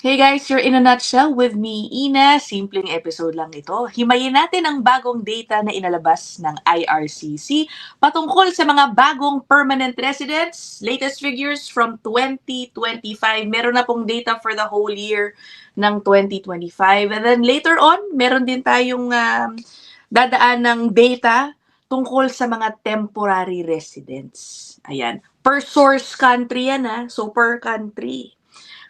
Hey guys, you're in a nutshell with me, Ina. Simpleng episode lang ito. Himayin natin ang bagong data na inalabas ng IRCC patungkol sa mga bagong permanent residents. Latest figures from 2025. Meron na pong data for the whole year ng 2025. And then later on, meron din tayong dadaan ng data tungkol sa mga temporary residents. Ayan. Per source country yan. So per country.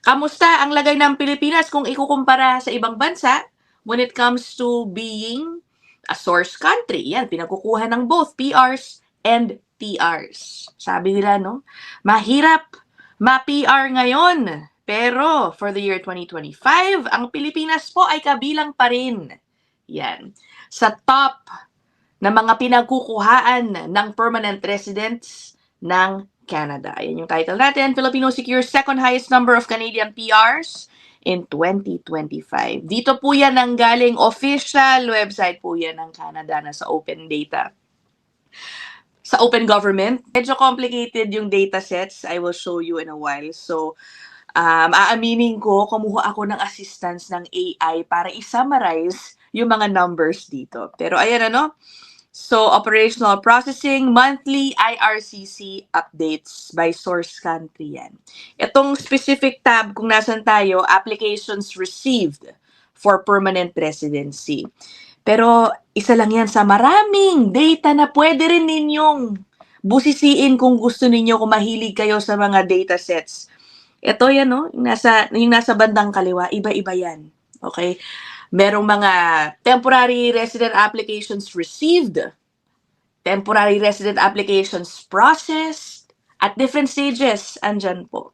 Kamusta ang lagay ng Pilipinas kung ikukumpara sa ibang bansa when it comes to being a source country? Yan, pinagkukuha ng both PRs and TRs. Sabi nila, no? Mahirap ma-PR ngayon. Pero for the year 2025, ang Pilipinas po ay kabilang pa rin. Yan. Sa top na mga pinagkukuhaan ng permanent residents ng Canada. Ayan yung title natin. Filipino secures second highest number of Canadian PRs in 2025. Dito po yan ang galing official website po yan ng Canada na sa open data. Sa open government, medyo complicated yung data sets. I will show you in a while. So, aaminin ko, kumuha ako ng assistance ng AI para i-summarize yung mga numbers dito. Pero ayan ano, so, operational processing, monthly IRCC updates by source country yan. Itong specific tab, kung nasan tayo, applications received for permanent residency. Pero isa lang yan sa maraming data na pwede rin ninyong busisiin kung gusto ninyo, kung mahilig kayo sa mga data sets. Ito yan, no? Yung nasa bandang kaliwa, iba-iba yan. Okay? Merong mga temporary resident applications received, temporary resident applications processed, at different stages, andyan po.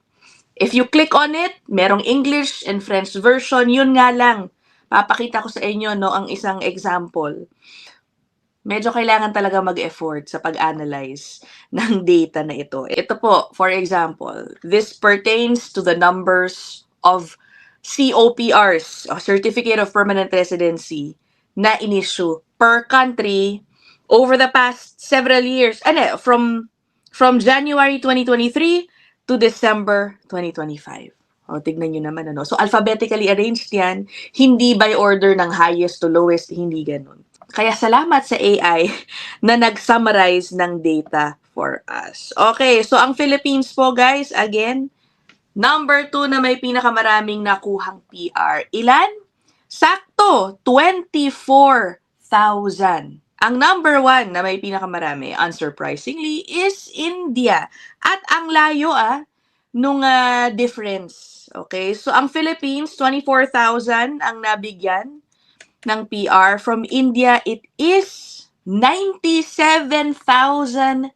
If you click on it, merong English and French version, yun nga lang. Papakita ko sa inyo no, ang isang example. Medyo kailangan talaga mag-effort sa pag-analyze ng data na ito. Ito po, for example, this pertains to the numbers of COPRs, o Certificate of Permanent Residency, na in-issue per country over the past several years. From January 2023 to December 2025. O, tignan nyo naman, ano. So, alphabetically arranged yan. Hindi by order ng highest to lowest, hindi ganun. Kaya salamat sa AI na nag-summarize ng data for us. Okay, so ang Philippines po, guys, again, number 2 na may pinakamaraming nakuhang PR. Ilan? Sakto, 24,000. Ang number 1 na may pinakamarami, unsurprisingly, is India. At ang layo nung difference. Okay, so ang Philippines, 24,000 ang nabigyan ng PR. From India, it is 97,095.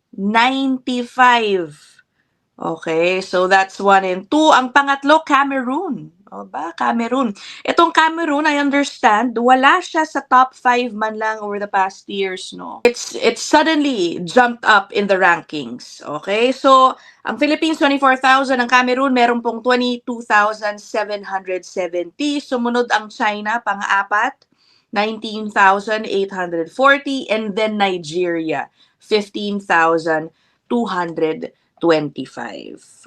Okay, so that's 1 and 2. Ang pangatlo, Cameroon. O ba, Cameroon. Itong Cameroon, I understand, wala siya sa top 5 man lang over the past years, no? It's suddenly jumped up in the rankings. Okay, so ang Philippines, 24,000. Ang Cameroon, meron pong 22,770. Sumunod ang China, pang-apat, 19,840. And then Nigeria, 15,225.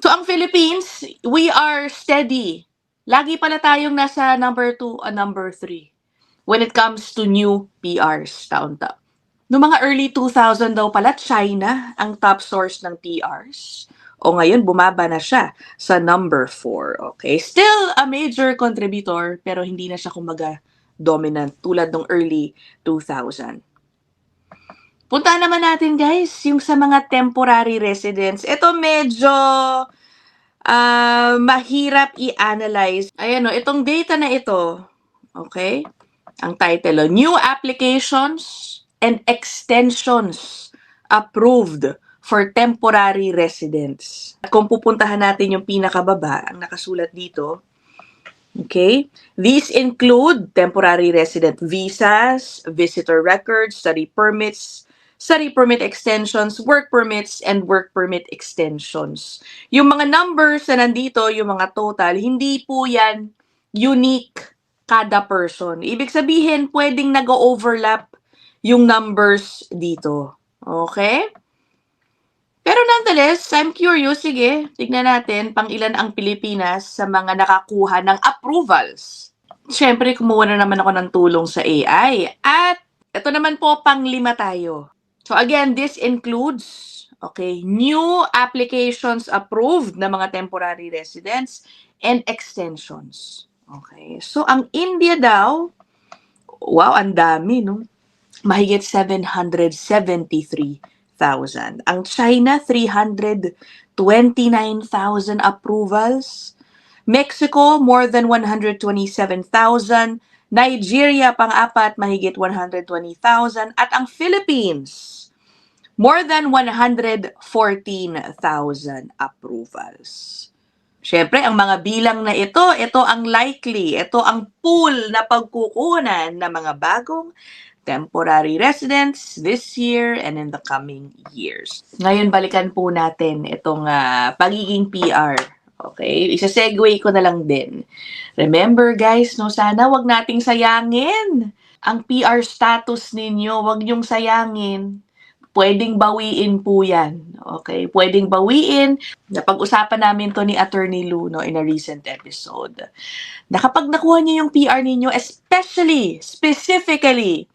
So, ang Philippines, we are steady. Lagi pala tayong nasa number 2 o number 3 when it comes to new PRs, taon-taon. Noong mga early 2000 daw pala, China ang top source ng PRs. O ngayon, bumaba na siya sa number 4. Okay? Still a major contributor, pero hindi na siya kumbaga dominant tulad ng early 2000. Punta naman natin, guys, yung sa mga temporary residents. Ito medyo mahirap i-analyze. Ayan o, itong data na ito, okay? Ang title, New Applications and Extensions Approved for Temporary Residents. At kung pupuntahan natin yung pinakababa, ang nakasulat dito, okay? These include temporary resident visas, visitor records, study permit extensions, work permits, and work permit extensions. Yung mga numbers na nandito, yung mga total, hindi po yan unique kada person. Ibig sabihin, pwedeng nag-overlap yung numbers dito. Okay? Pero nonetheless, I'm curious, sige, tignan natin pang ilan ang Pilipinas sa mga nakakuha ng approvals. Siyempre, kumuha na naman ako ng tulong sa AI. At ito naman po, pang-5 tayo. So again, this includes, okay, new applications approved na mga temporary residents and extensions. Okay, so ang India daw, wow, ang dami, no? Mahigit 773,000. Ang China, 329,000 approvals. Mexico, more than 127,000. Nigeria, pang-apat, mahigit 120,000. At ang Philippines, more than 114,000 approvals. Siyempre, ang mga bilang na ito ang likely, ito ang pool na pagkukunan ng mga bagong temporary residents this year and in the coming years. Ngayon, balikan po natin itong pagiging PR. Okay? Isa-segue ko na lang din. Remember guys, no, sana wag nating sayangin ang PR status ninyo. Wag niyong sayangin. Pwedeng bawiin po yan. Okay? Pwedeng bawiin. Napag-usapan namin to ni Attorney Lou, no, in a recent episode. Na kapag nakuha niyo yung PR ninyo, especially, specifically,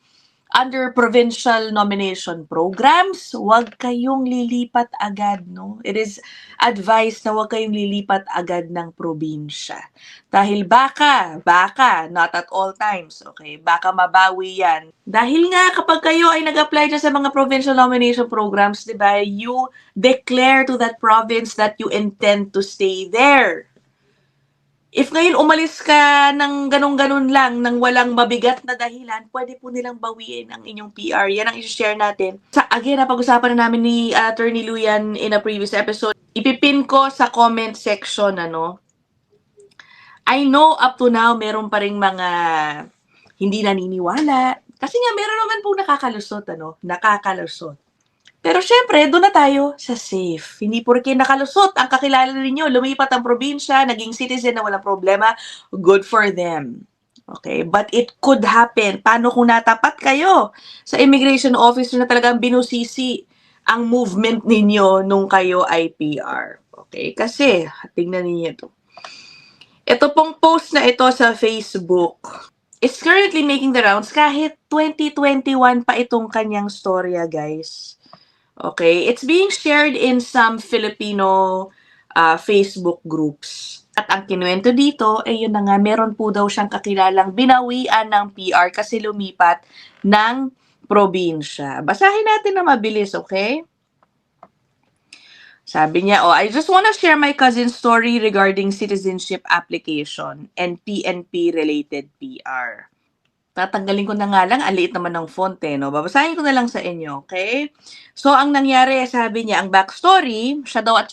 under provincial nomination programs, huwag kayong lilipat agad, no? It is advised na huwag kayong lilipat agad ng probinsya. Dahil baka, not at all times, okay? Baka mabawi yan. Dahil nga kapag kayo ay nag-apply na sa mga provincial nomination programs, di ba, you declare to that province that you intend to stay there. If ngayon umalis ka ng ganun-ganun lang, ng walang mabigat na dahilan, pwede po nilang bawiin ang inyong PR. Yan ang i-share natin. Again, napag-usapan na namin ni Attorney Lou yan in a previous episode. Ipipin ko sa comment section, ano. I know up to now, meron pa ring mga hindi naniniwala. Kasi nga, meron naman po nakakalusot, ano. Nakakalusot. Pero syempre, doon na tayo sa safe. Hindi porke nakalusot ang kakilala ninyo, lumipat ang probinsya, naging citizen na walang problema, good for them. Okay? But it could happen. Paano kung natapat kayo sa immigration officer na talagang binusisi ang movement ninyo nung kayo ay PR? Okay? Kasi, tingnan ninyo ito. Ito pong post na ito sa Facebook is currently making the rounds kahit 2021 pa itong kanyang storya, guys. Okay, it's being shared in some Filipino Facebook groups. At ang kinuwento dito, yun na nga, meron po daw siyang kakilalang binawian ng PR kasi lumipat ng probinsya. Basahin natin na mabilis, okay? Sabi niya, I just want to share my cousin's story regarding citizenship application and PNP-related PR. Tatanggalin ko na nga lang, ang liit naman ng font no? Babasahin ko na lang sa inyo, okay? So, ang nangyari, sabi niya, ang backstory, siya daw at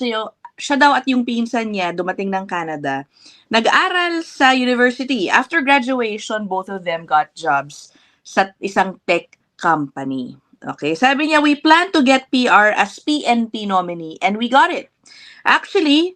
yung pinsan niya dumating ng Canada. Nag-aral sa university. After graduation, both of them got jobs sa isang tech company. Okay, sabi niya, we plan to get PR as PNP nominee and we got it. Actually,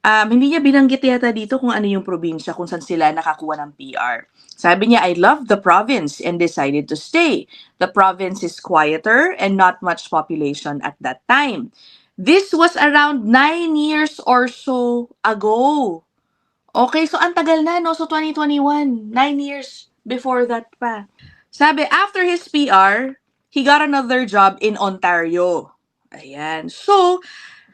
hindi niya binanggit yata dito kung ano yung probinsya kung saan sila nakakuha ng PR. Sabi niya, I love the province and decided to stay. The province is quieter and not much population at that time. This was around 9 years or so ago. Okay, so ang tagal na, no? So 2021, 9 years before that pa. Sabi, after his PR, he got another job in Ontario. Ayan. So,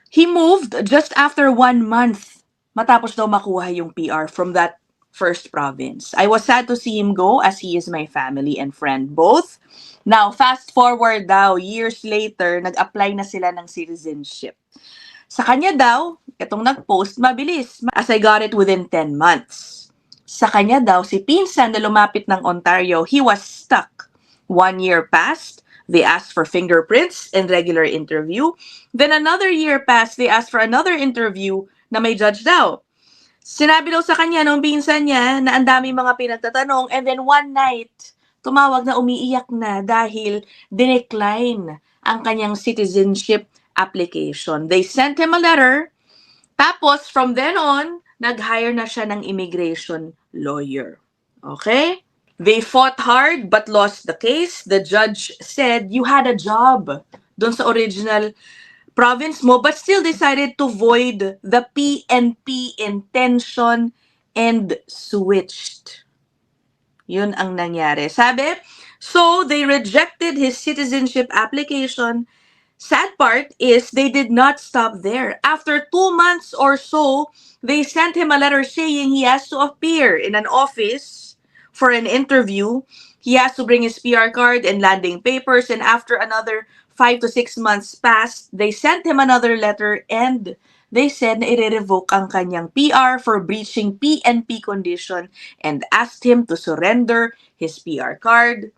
he moved just after 1 month matapos daw makuha yung PR from that first province. I was sad to see him go as he is my family and friend both. Now, fast forward daw, years later, nag-apply na sila ng citizenship. Sa kanya daw, itong nag-post, mabilis, as I got it within 10 months. Sa kanya daw, si pinsan na lumapit ng Ontario, he was stuck. 1 year passed, they asked for fingerprints and regular interview. Then another year passed, they asked for another interview na may judge daw. Sinabi daw sa kanya nung pinsan niya na ang dami mga pinagtatanong and then one night, tumawag na umiiyak na dahil dinecline ang kanyang citizenship application. They sent him a letter, tapos from then on, nag-hire na siya ng immigration lawyer. Okay? They fought hard but lost the case. The judge said, you had a job doon sa original province mo, but still decided to void the PNP intention and switched. Yun ang nangyari. Sabi, so they rejected his citizenship application. Sad part is they did not stop there. After 2 months or so, they sent him a letter saying he has to appear in an office for an interview. He has to bring his PR card and landing papers. And after another 5 to 6 months passed, they sent him another letter and they said na i-revoke ang kanyang PR for breaching PNP condition and asked him to surrender his PR card.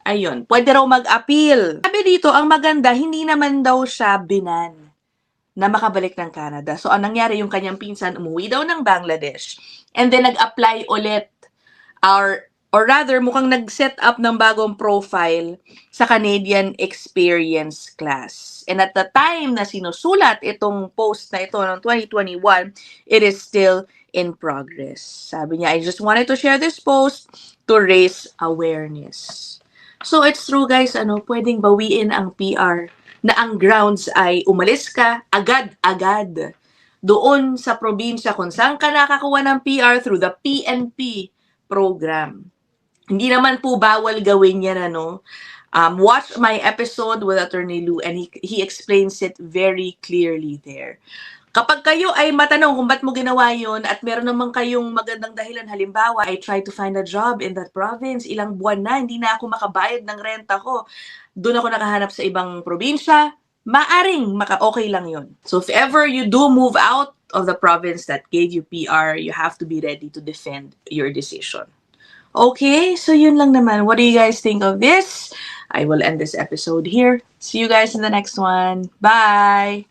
Ayun, pwede raw mag-appeal. Sabi dito, ang maganda, hindi naman daw siya binan na makabalik ng Canada. So, ang nangyari, yung kanyang pinsan, umuwi daw ng Bangladesh. And then, nag-apply ulit. Or rather, mukhang nag-set up ng bagong profile sa Canadian Experience Class. And at the time na sinusulat itong post na ito noong 2021, it is still in progress. Sabi niya, I just wanted to share this post to raise awareness. So, it's true guys, pwedeng bawiin ang PR na ang grounds ay umalis ka agad-agad doon sa probinsya kung saan ka nakakuha ng PR through the PNP program. Hindi naman po bawal gawin yan, watch my episode with Attorney Lou and he explains it very clearly there. Kapag kayo ay matanong kung ba't mo ginawa yun at meron naman kayong magandang dahilan, halimbawa, I tried to find a job in that province, ilang buwan na, hindi na ako makabayad ng renta ko, doon ako nakahanap sa ibang probinsya, maaring okay lang yun. So if ever you do move out of the province that gave you PR, you have to be ready to defend your decision. Okay, so yun lang naman. What do you guys think of this? I will end this episode here. See you guys in the next one. Bye!